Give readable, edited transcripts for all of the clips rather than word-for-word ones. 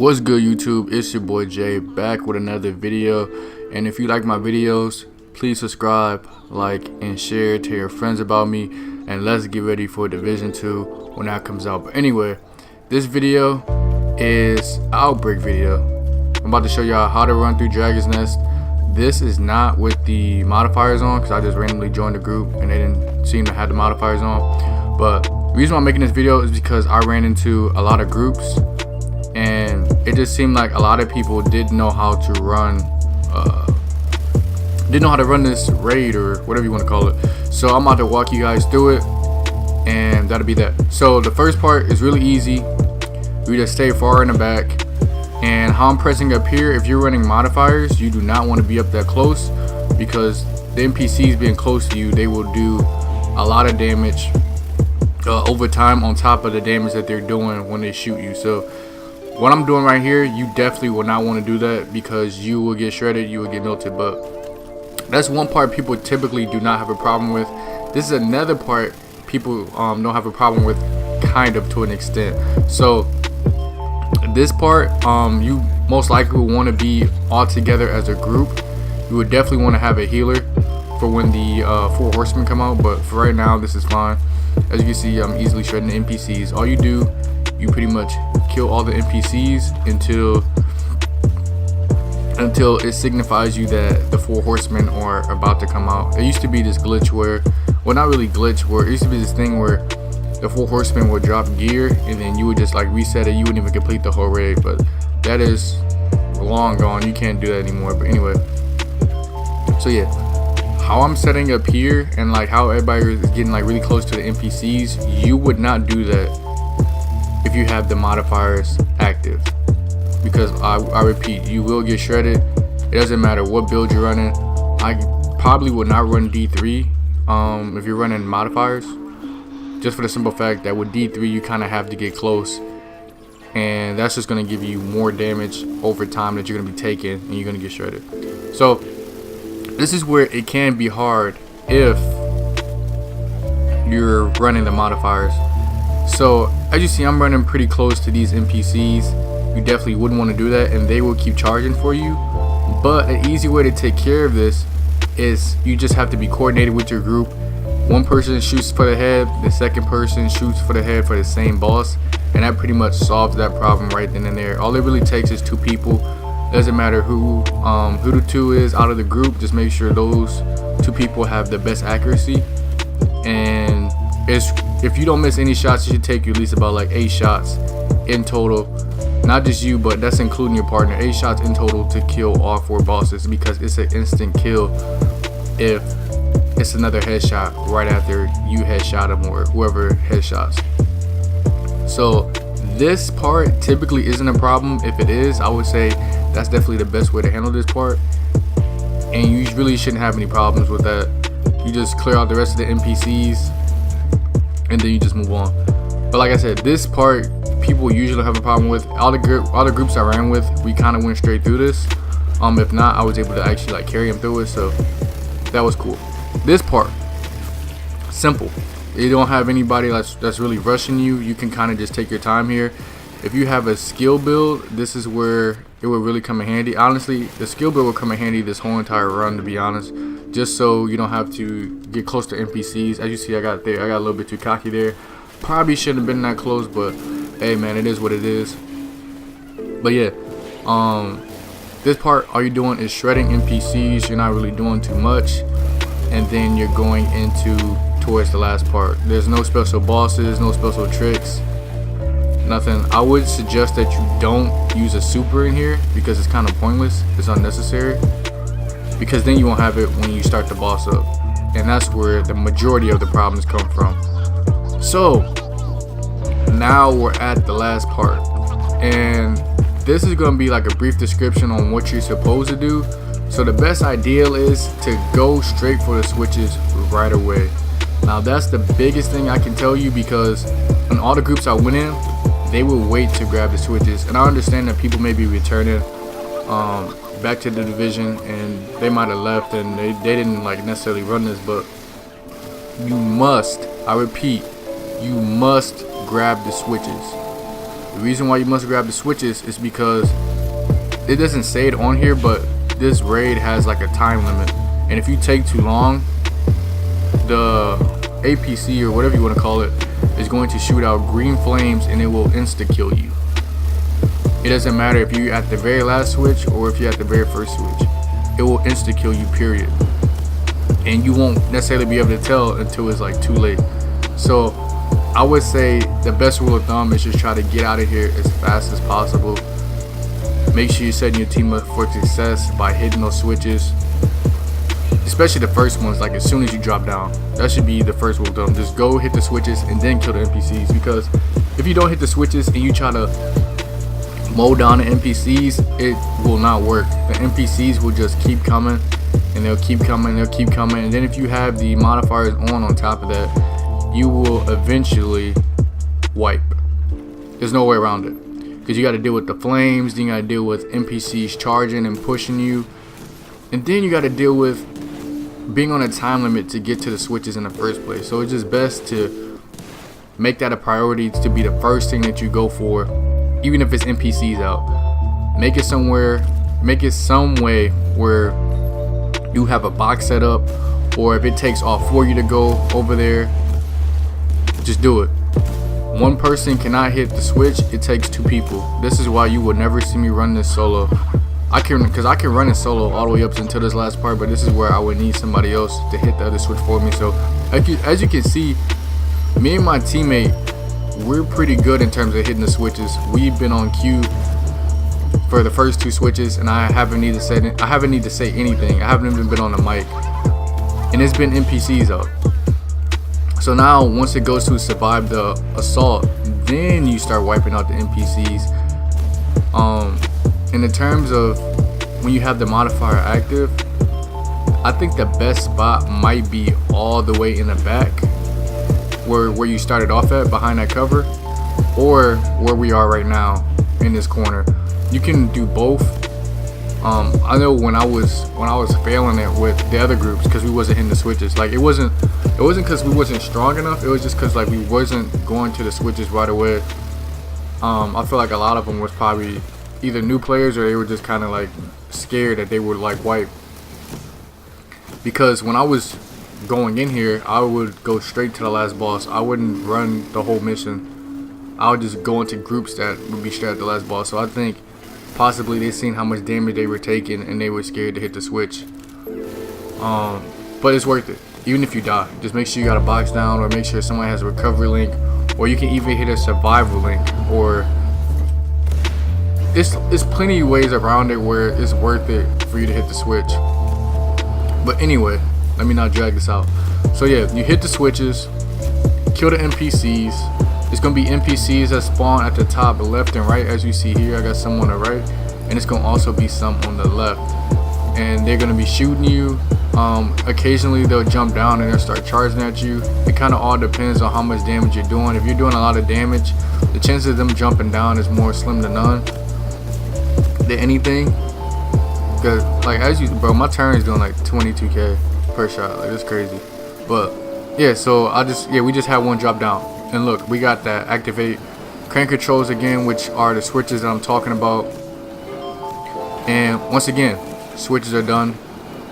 What's good, YouTube? It's your boy Jay, back with another video. And if you like my videos, please subscribe, like, and share, tell your friends about me, and let's get ready for Division 2 when that comes out. But anyway, this video is an Outbreak video. I'm about to show y'all how to run through Dragon's Nest. This is not with the modifiers on, because I just randomly joined the group and they didn't seem to have the modifiers on. But the reason why I'm making this video is because I ran into a lot of groups and it just seemed like a lot of people didn't know how to run this raid, or whatever you want to call it. So I'm about to walk you guys through it, and that'll be that. So the first part is really easy. We just stay far in the back, and how I'm pressing up here, if you're running modifiers, you do not want to be up that close, because the NPCs being close to you, they will do a lot of damage over time on top of the damage that they're doing when they shoot you. So what I'm doing right here, you definitely will not want to do that, because you will get shredded, you will get melted. But that's one part people typically do not have a problem with. This is another part people don't have a problem with, kind of, to an extent. So this part, you most likely will want to be all together as a group. You would definitely want to have a healer for when the 4 horsemen come out, but for right now this is fine. As you can see, I'm easily shredding the NPCs. All you do, you pretty much kill all the NPCs until it signifies you that the 4 horsemen are about to come out. It used to be this glitch where, well, not really glitch, where it used to be this thing where the 4 horsemen would drop gear and then you would just like reset it. You wouldn't even complete the whole raid, but that is long gone. You can't do that anymore. But anyway, so yeah, how I'm setting up here and like how everybody is getting like really close to the NPCs, you would not do that if you have the modifiers active, because I repeat, you will get shredded. It doesn't matter what build you're running. I probably would not run D3 if you're running modifiers, just for the simple fact that with D3 you kind of have to get close, and that's just going to give you more damage over time that you're going to be taking, and you're going to get shredded. So this is where it can be hard if you're running the modifiers. So as you see, I'm running pretty close to these NPCs. You definitely wouldn't want to do that, and they will keep charging for you. But an easy way to take care of this is you just have to be coordinated with your group. One person shoots for the head, the second person shoots for the head for the same boss, and that pretty much solves that problem right then and there. All it really takes is 2 people. Doesn't matter who the 2 is out of the group, just make sure those 2 people have the best accuracy. And if you don't miss any shots, it should take you at least about like 8 shots in total. Not just you, but that's including your partner. 8 shots in total to kill all 4 bosses, because it's an instant kill if it's another headshot right after you headshot them, or whoever headshots. So this part typically isn't a problem. If it is, I would say that's definitely the best way to handle this part, and you really shouldn't have any problems with that. You just clear out the rest of the NPCs and then you just move on. But like I said, this part people usually have a problem with. All the groups I ran with, we kind of went straight through this. If not, I was able to actually like carry them through it, so that was cool. This part, simple. You don't have anybody that's really rushing you. You can kind of just take your time here. If you have a skill build, this is where it will really come in handy. Honestly, the skill build will come in handy this whole entire run, to be honest, just so you don't have to get close to NPCs. As you see, I got a little bit too cocky there. Probably shouldn't have been that close, but hey man, it is what it is. But yeah, this part, all you're doing is shredding NPCs. You're not really doing too much, and then you're going towards the last part. There's no special bosses, no special tricks, nothing. I would suggest that you don't use a super in here, because it's kind of pointless. It's unnecessary, because then you won't have it when you start the boss up, and that's where the majority of the problems come from. So now we're at the last part, and this is going to be like a brief description on what you're supposed to do. So the best ideal is to go straight for the switches right away. Now that's the biggest thing I can tell you, because in all the groups I went in, they will wait to grab the switches. And I understand that people may be returning back to the division, and they might have left and they didn't like necessarily run this, but you must, I repeat, you must grab the switches. The reason why you must grab the switches is because it doesn't say it on here, but this raid has like a time limit, and if you take too long, the APC or whatever you want to call it is going to shoot out green flames and it will insta kill you. It doesn't matter if you're at the very last switch or if you're at the very first switch, it will insta kill you, period. And you won't necessarily be able to tell until it's like too late. So I would say the best rule of thumb is just try to get out of here as fast as possible. Make sure you're setting your team up for success by hitting those switches, especially the first ones, like as soon as you drop down. That should be the first rule of thumb. Just go hit the switches and then kill the NPCs, because if you don't hit the switches and you try to mow down the NPCs, it will not work. The NPCs will just keep coming, and they'll keep coming, they'll keep coming, and then if you have the modifiers on top of that, you will eventually wipe. There's no way around it, because you got to deal with the flames, then you got to deal with NPCs charging and pushing you, and then you got to deal with being on a time limit to get to the switches in the first place. So it's just best to make that a priority, to be the first thing that you go for, even if it's NPCs out. Make it somewhere, make it some way where you have a box set up, or if it takes all 4 of you to go over there, just do it. One person cannot hit the switch, it takes 2 people. This is why you will never see me run this solo. I can run it solo all the way up until this last part, but this is where I would need somebody else to hit the other switch for me. So as you can see, me and my teammate, we're pretty good in terms of hitting the switches. We've been on cue for the first 2 switches, and I haven't need to say anything. I haven't even been on the mic, and it's been NPCs out. So now once it goes to survive the assault, then you start wiping out the NPCs. In the terms of when you have the modifier active, I think the best spot might be all the way in the back, where you started off at, behind that cover, or where we are right now in this corner. You can do both. I know when I was failing it with the other groups, because we wasn't hitting the switches. Like it wasn't because we wasn't strong enough. It was just because like we wasn't going to the switches right away. I feel like a lot of them was probably either new players, or they were just kind of like scared that they would like wipe. Because when I was going in here, I would go straight to the last boss. I wouldn't run the whole mission. I would just go into groups that would be straight at the last boss. So I think possibly they seen how much damage they were taking and they were scared to hit the switch. But it's worth it. Even if you die, just make sure you got a box down, or make sure someone has a recovery link, or you can even hit a survival link, or it's plenty of ways around it where it's worth it for you to hit the switch. But anyway, let me not drag this out. So yeah, you hit the switches, kill the NPCs. It's gonna be NPCs that spawn at the top, left, and right. As you see here, I got some on the right, and it's gonna also be some on the left, and they're gonna be shooting you. Occasionally they'll jump down and they'll start charging at you. It kind of all depends on how much damage you're doing. If you're doing a lot of damage, the chances of them jumping down is more slim to none than anything. Cause like bro, my turn is doing like 22k per shot. Like it's crazy. But yeah, so we just had one drop down, and look, we got that activate crank controls again, which are the switches that I'm talking about. And once again, switches are done.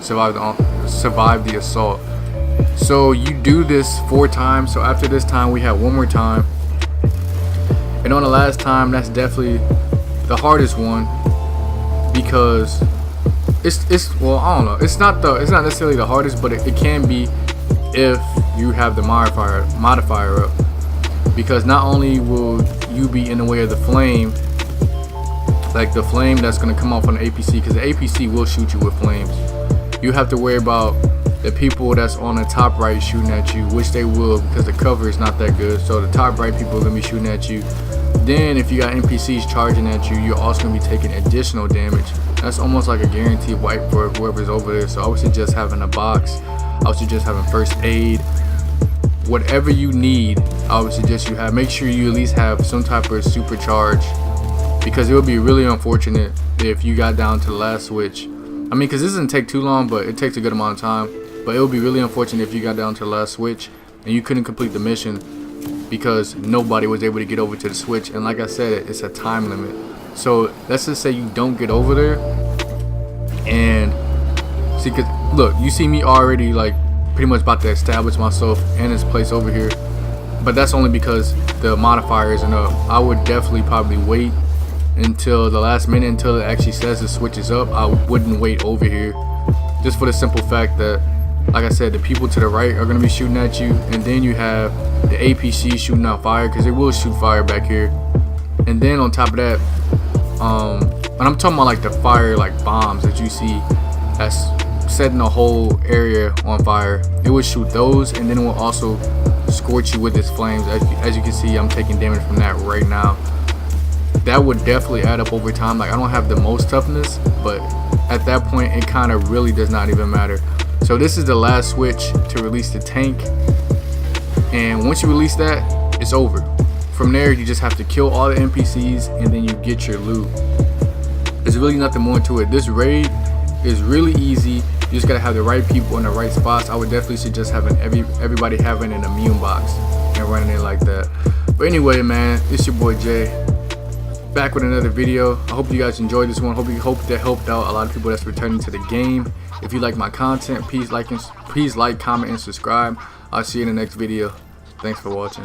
Survive the assault. So you do this 4 times. So after this time, we have one more time, and on the last time, that's definitely the hardest one, because it's well, I don't know, it's not necessarily the hardest, but it can be if you have the modifier up, because not only will you be in the way of the flame, like the flame that's going to come off on the APC, because the APC will shoot you with flames. You have to worry about the people that's on the top right shooting at you, which they will, because the cover is not that good. So the top right people are going to be shooting at you. Then if you got NPCs charging at you, you're also going to be taking additional damage. That's almost like a guaranteed wipe for whoever's over there. So I would suggest having a box. I would suggest having first aid. Whatever you need, I would suggest you have. Make sure you at least have some type of supercharge, because it would be really unfortunate if you got down to the last switch. I mean, because this doesn't take too long, but it takes a good amount of time. But it would be really unfortunate if you got down to the last switch and you couldn't complete the mission, because nobody was able to get over to the switch. And like I said, it's a time limit. So let's just say you don't get over there, and see, cause look, you see me already like pretty much about to establish myself in this place over here, but that's only because the modifier isn't up. I would definitely probably wait until the last minute, until it actually says the switch is up. I wouldn't wait over here, just for the simple fact that, like I said, the people to the right are going to be shooting at you, and then you have the APC shooting out fire, because they will shoot fire back here. And then on top of that, and I'm talking about like the fire like bombs that you see that's setting the whole area on fire. It will shoot those, and then it will also scorch you with its flames. As you can see, I'm taking damage from that right now. That would definitely add up over time. Like, I don't have the most toughness, but at that point it kind of really does not even matter. So this is the last switch to release the tank, and once you release that, it's over. From there, you just have to kill all the NPCs, and then you get your loot. There's really nothing more to it. This raid is really easy. You just gotta have the right people in the right spots. I would definitely suggest having everybody having an immune box and running it like that. But anyway, man, it's your boy Jay, back with another video. I hope you guys enjoyed this one. Hope that helped out a lot of people that's returning to the game. If you like my content, please like, comment, and subscribe. I'll see you in the next video. Thanks for watching.